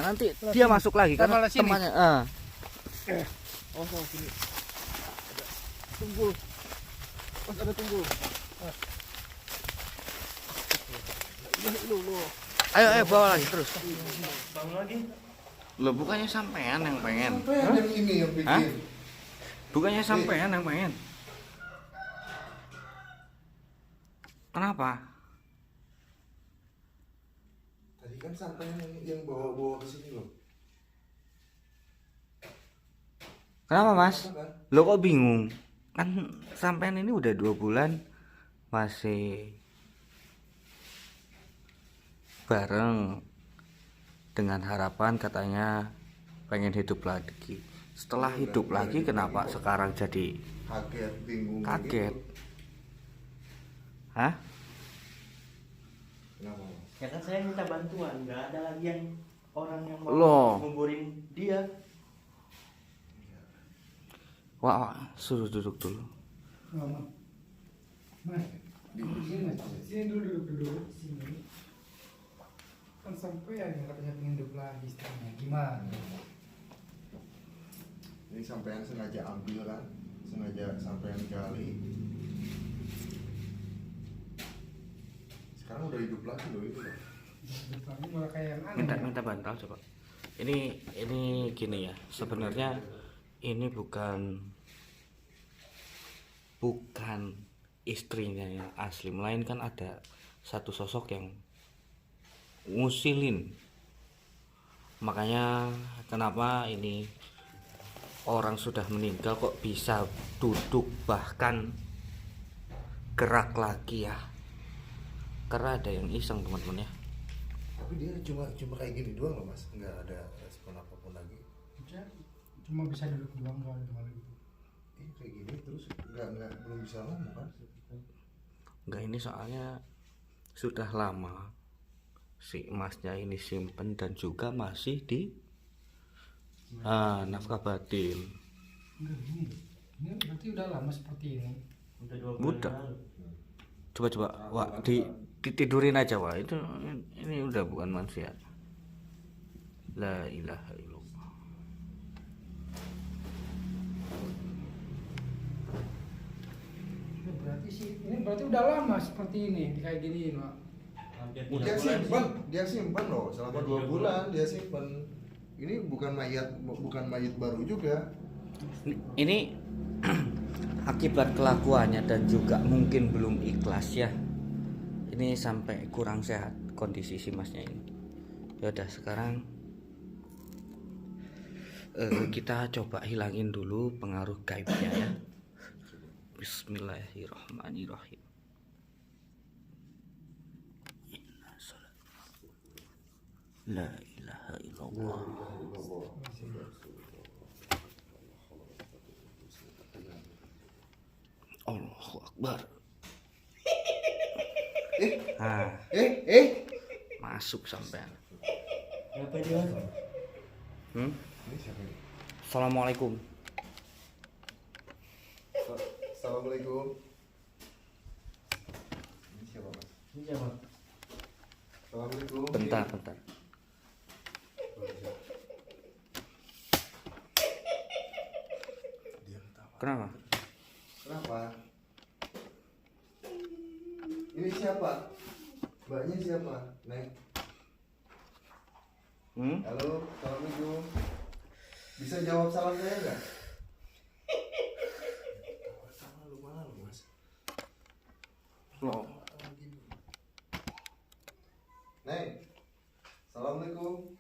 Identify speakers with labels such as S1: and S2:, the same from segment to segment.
S1: nanti dia masuk lagi kan temannya.
S2: Oh, sini. Tunggul. Mas ada tunggul.
S1: Ayo bawa lagi terus.
S2: Bangun lagi.
S1: Loh, bukannya sampean yang pengen?
S3: Sampean yang ini yang bikin.
S1: Hah? Bukannya sampean yang pengen? Kenapa?
S3: Tadi kan sampean yang bawa ke sini loh.
S1: Kenapa mas?
S3: Kan?
S1: Lo kok bingung? Kan sampean ini udah 2 bulan masih bareng dengan harapan katanya pengen hidup lagi. Setelah hidup lagi kenapa sekarang jadi
S3: Kaget, bingung.
S1: kaget?
S3: Gitu.
S1: Hah?
S3: Kenapa?
S2: Ya kan saya minta bantuan, nggak ada lagi yang orang yang mau
S1: Loh.
S2: nguburin dia.
S1: Wah, suruh duduk dulu.
S4: Mas, sini dulu sini. Kan sampai ya katanya pengen hidup lagi istrinya, gimana?
S3: Ini sampean sengaja ambil kan? Sengaja sampean gali. Sekarang udah hidup lagi loh itu loh.
S4: Hidup lagi malah kayak yang aneh.
S1: Minta bantal coba. Ini gini ya. Sebenarnya ini bukan istrinya yang asli, melainkan ada satu sosok yang ngusilin. Makanya kenapa ini orang sudah meninggal kok bisa duduk bahkan gerak lagi ya, karena ada yang iseng teman-teman ya.
S3: Tapi dia cuma kayak gini doang loh mas, nggak ada respon apapun lagi.
S4: Cuma bisa duduk doang kalau gitu.
S3: Kayak gini terus nggak belum bisa ngomong kan?
S1: Enggak, ini soalnya sudah lama si emasnya ini simpen dan juga masih di nafkah batin.
S4: Ini berarti udah lama seperti ini.
S2: Udah 2 bulan
S1: Udah.
S2: lalu.
S1: Coba wah ditidurin aja wah, itu ini udah bukan manusia. La ilaha illallah.
S4: Ini berarti udah lama seperti ini, kayak gini, Pak.
S2: Hampir 3
S3: Dia
S2: bulan
S3: simpan,
S2: sih.
S3: dia simpan loh selama 2 bulan dia simpan. Ini bukan mayat baru juga.
S1: Ini akibat kelakuannya dan juga mungkin belum ikhlas ya. Ini sampai kurang sehat kondisi si masnya ini. Ya udah, sekarang kita coba hilangin dulu pengaruh gaibnya ya. Bismillahirrahmanirrahim. La ilaha illallah. Allahu Akbar. Masuk sampean.
S2: Kenapa dia?
S3: Ini siapa ini?
S1: Assalamualaikum.
S3: Assalamualaikum. Ini siapa mas?
S2: Ini siapa?
S3: Assalamualaikum.
S1: Bentar.
S3: Dia ketawa.
S1: Kenapa?
S3: Kenapa? Ini siapa? Mbaknya siapa? Neng. Halo, assalamualaikum. Bisa jawab salam saya nggak? Malu mas.
S1: Loh,
S3: Neng. Assalamualaikum.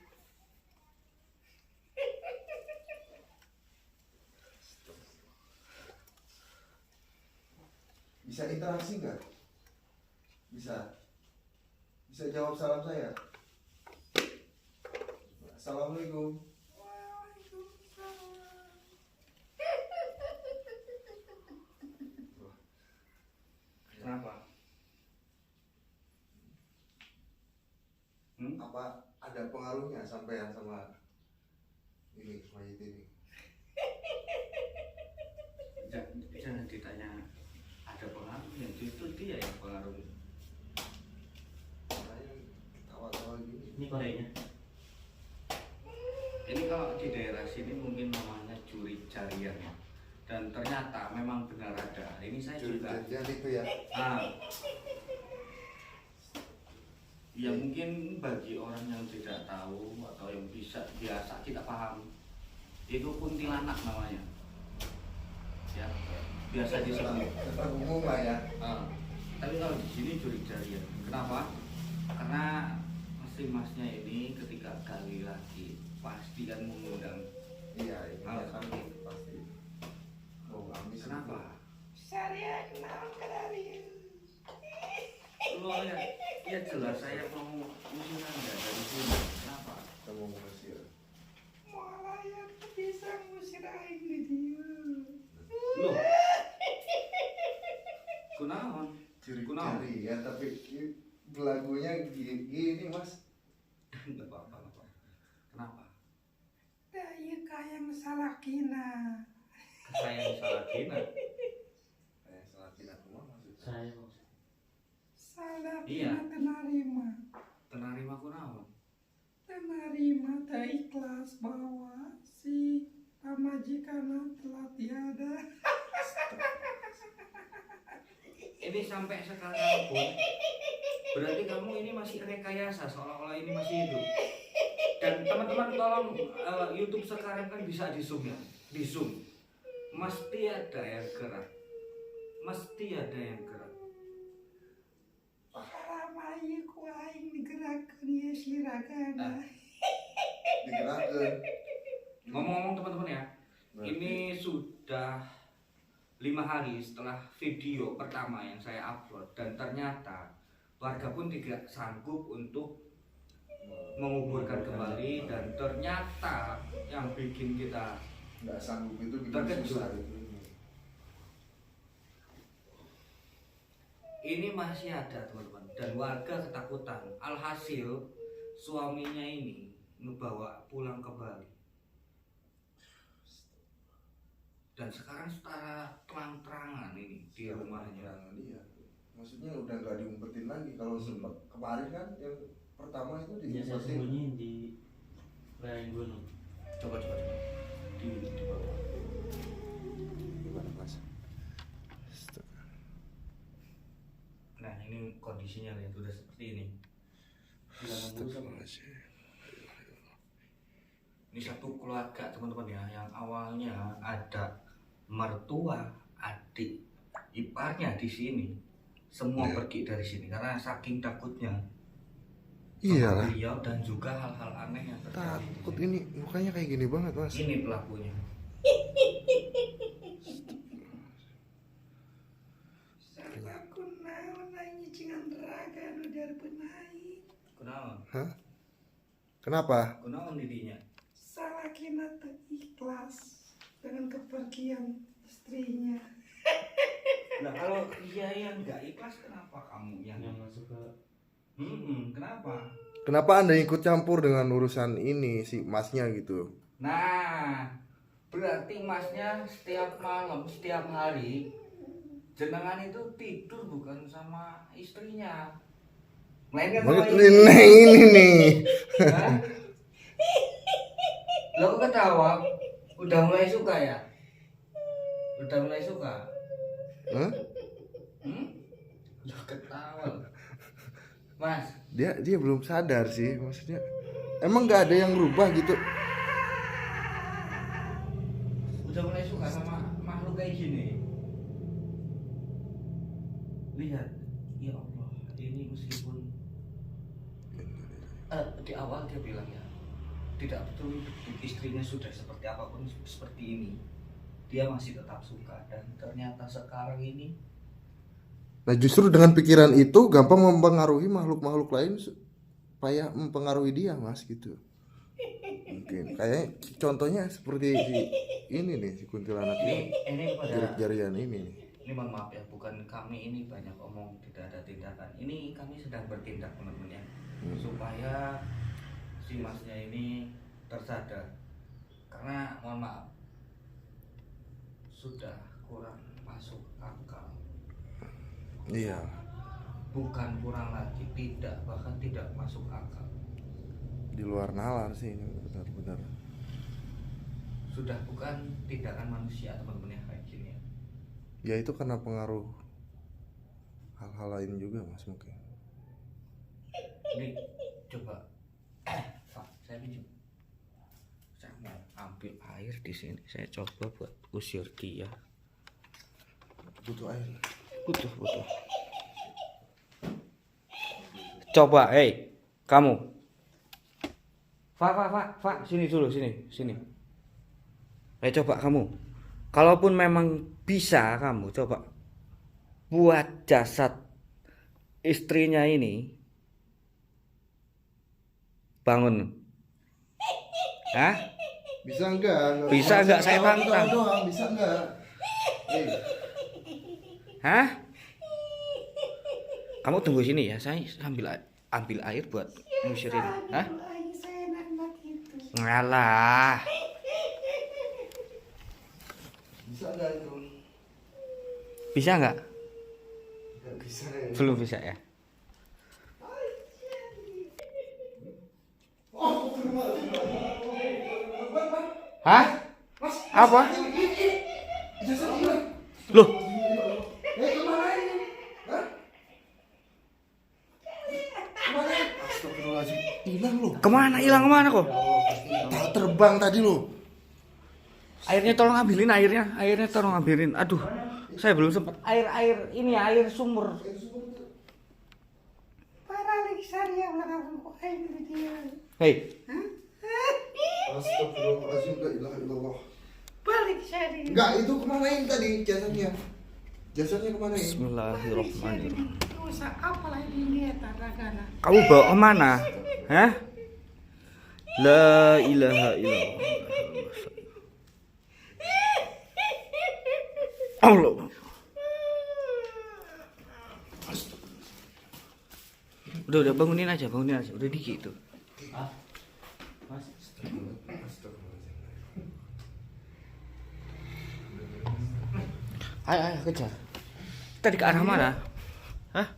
S3: Bisa interaksi nggak? Bisa jawab salam saya. Assalamualaikum.
S1: kenapa?
S3: Apa ada pengaruhnya sampean sama ini mayit ini?
S1: Jangan ditanya ada pengaruhnya, itu dia yang pengaruh.
S3: Saya tawa-tawa gini.
S2: Ini koreknya.
S1: Ini kalau di daerah sini mungkin namanya curi jarian ya. Dan ternyata memang benar ada. Ini saya juga.
S3: Curiga itu ya.
S1: Nah, ya mungkin bagi orang yang tidak tahu atau yang biasa tidak paham, itu kuntilanak namanya. Ya, biasa disebut.
S3: Tetap umum lah ya.
S1: Tapi kalau di sini curi jarian. Kenapa? Karena masnya ini ketika kali lagi pasti kan mengundang.
S3: Iya, ini
S1: Ah,
S3: kan
S1: kami.
S3: pasti. Oh, amis.
S1: Kenapa?
S4: Saya kenal dari
S1: Lo ya jelas saya mau usir Anda dari sini. Kenapa?
S3: Kita mau mengusir.
S4: malah yang bisa ngusir ini dia.
S1: Loh. Kunaon? Kunaon?
S3: Curi ya, tapi lagunya gini mas.
S1: Enggak apa-apa. Kenapa?
S4: Daya kayang salah kina.
S1: Saya salah kina.
S3: Salah tidak semua maksudnya.
S2: Saya
S4: Salah
S1: Iya.
S4: kina tenarima.
S1: Tenarima kunaon?
S4: Tenarima tak ikhlas bahwa si pamajikan telah tiada.
S1: Ini sampai sekarang pun berarti kamu ini masih rekayasa seolah-olah ini masih hidup. Dan teman-teman tolong YouTube sekarang kan bisa di zoom ya, di zoom. Mesti ada yang gerak, mesti ada yang gerak.
S4: Ramai ku aing digerakkan ya siragana.
S3: Digerakkan.
S1: Ngomong-ngomong teman-teman ya, ini sudah 5 hari setelah video pertama yang saya upload dan ternyata warga pun tidak sanggup untuk menguburkan kembali dan ternyata yang bikin kita
S3: Nggak sanggup itu bikin
S1: terkejut.
S3: susah itu.
S1: Ini masih ada teman-teman dan warga ketakutan. Alhasil suaminya ini ngebawa pulang ke Bali. Dan sekarang secara terang-terangan ini di rumahnya.
S3: Iya. Maksudnya udah nggak diumpetin lagi. Kalau sempat kemarin kan yang pertama itu
S2: ya saya
S3: diumpetin.
S2: sembunyiin di lereng gunung.
S1: Coba di bawah.
S3: Gimana mas?
S1: Nah ini kondisinya lihat udah seperti ini. Ini satu keluarga teman-teman ya, yang awalnya ada mertua, adik, iparnya di sini, semua pergi dari sini karena saking takutnya.
S3: Iya lah.
S1: Beliau dan juga hal-hal aneh yang terjadi.
S3: Takut ini mukanya kayak gini banget mas.
S1: Ini pelakunya.
S4: Aku naon aing cingan raga nu darbeunai.
S1: Kunaon?
S3: Hah? Kenapa?
S1: Kunaon didinya?
S4: Salah kina teu ikhlas dengan kepergian istrinya.
S1: Nah kalau dia yang nggak ikhlas kenapa kamu yang?
S2: Yang masuk ke
S1: Kenapa?
S3: Kenapa anda ikut campur dengan urusan ini si masnya gitu?
S1: Nah, berarti masnya setiap malam, setiap hari jenengan itu tidur bukan sama istrinya, melainkan sama
S3: Ini nih.
S1: Hah? Lo kok ketawa? Udah mulai suka ya? Udah mulai suka?
S3: Hah?
S1: Lo ketawa. Mas,
S3: Dia belum sadar sih maksudnya. Emang nggak ada yang berubah gitu?
S1: udah mulai suka sama makhluk kayak gini? Lihat, ya Allah, ini meskipun di awal dia bilang ya tidak betul istrinya sudah seperti apapun seperti ini, dia masih tetap suka dan ternyata sekarang ini
S3: Nah justru dengan pikiran itu gampang mempengaruhi makhluk-makhluk lain supaya mempengaruhi dia mas gitu. Mungkin kayak contohnya seperti si ini nih si kuntilanak
S1: ini pada
S3: jari-jarian ini nih.
S1: ini mohon maaf ya, bukan kami ini banyak omong tidak ada tindakan, ini kami sedang bertindak teman-teman ya, supaya si masnya ini tersadar karena mohon maaf sudah kurang masuk akal.
S3: Iya.
S1: Bukan kurang lagi, bahkan tidak masuk akal.
S3: Di luar nalar sih ini benar-benar.
S1: sudah bukan tindakan manusia teman-teman ya kayak gini ya.
S3: Ya itu karena pengaruh hal-hal lain juga mas mungkin.
S1: Ini coba Pak, saya pinjam. Saya mau ambil air di sini. Saya coba buat usir dia.
S3: Butuh air.
S1: Butuh. Coba, kamu. Pak, sini dulu, sini. Coba kamu. Kalaupun memang bisa kamu coba buat jasad istrinya ini bangun. Hah?
S3: Bisa enggak?
S1: Bisa enggak? Saya tantang.
S3: Doang, bisa enggak?
S1: Hah? Kamu tunggu sini ya, saya ambil air buat ngusirin. Hah? Ngalah.
S3: Bisa enggak itu?
S1: Bisa enggak?
S3: Enggak bisa ya.
S1: Belum bisa ya. Hah? Apa? Loh,
S3: Kemana ini? Hah? Kemana? Astagfirullahaladzim. Hilang loh.
S1: hilang kemana kok?
S3: Tak terbang tadi loh.
S1: Airnya tolong ambilin airnya tolong ambilin. Aduh, saya belum sempat. Air ini air sumur. Hei,
S3: Astagfirullahaladzim. La ilaha illallah.
S5: Balik Syari.
S3: Enggak, itu kemana ini tadi jasadnya? Jasadnya kemana ini?
S1: Bismillahirrahmanirrahim.
S5: Dosa apalah ini ya taragana.
S1: Kamu bawa kemana? Hah? La ilaha illallah. Allah. Udah bangunin aja, udah dikit itu. Ayo kejar. Tadi ke arah mana? Hah?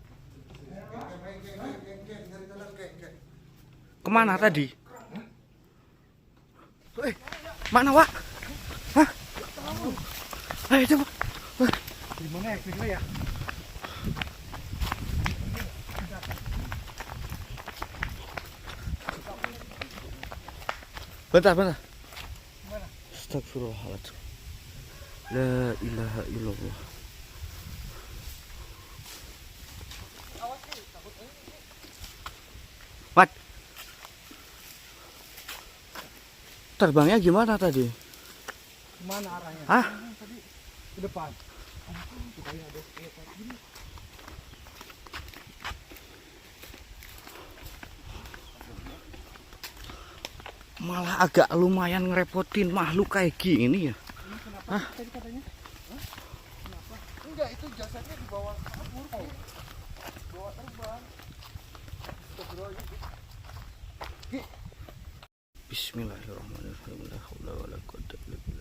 S1: Kemana tadi? Mana Wak? Hah? Ayo coba.
S4: Gimana ya ya?
S1: Bentar. Astagfirullahaladzim. La ilaha illallah. Wat. Terbangnya gimana tadi?
S4: Kemana arahnya?
S1: Hah?
S4: Tadi ke depan.
S1: Malah agak lumayan ngerepotin makhluk kayak gini ya.
S4: Hah? Tadi katanya? Hah? Kenapa? Enggak, itu jasadnya dibawa kabur. Bawa terbang.
S1: Bismillahirrahmanirrahim. La haula wala quwwata illa billah.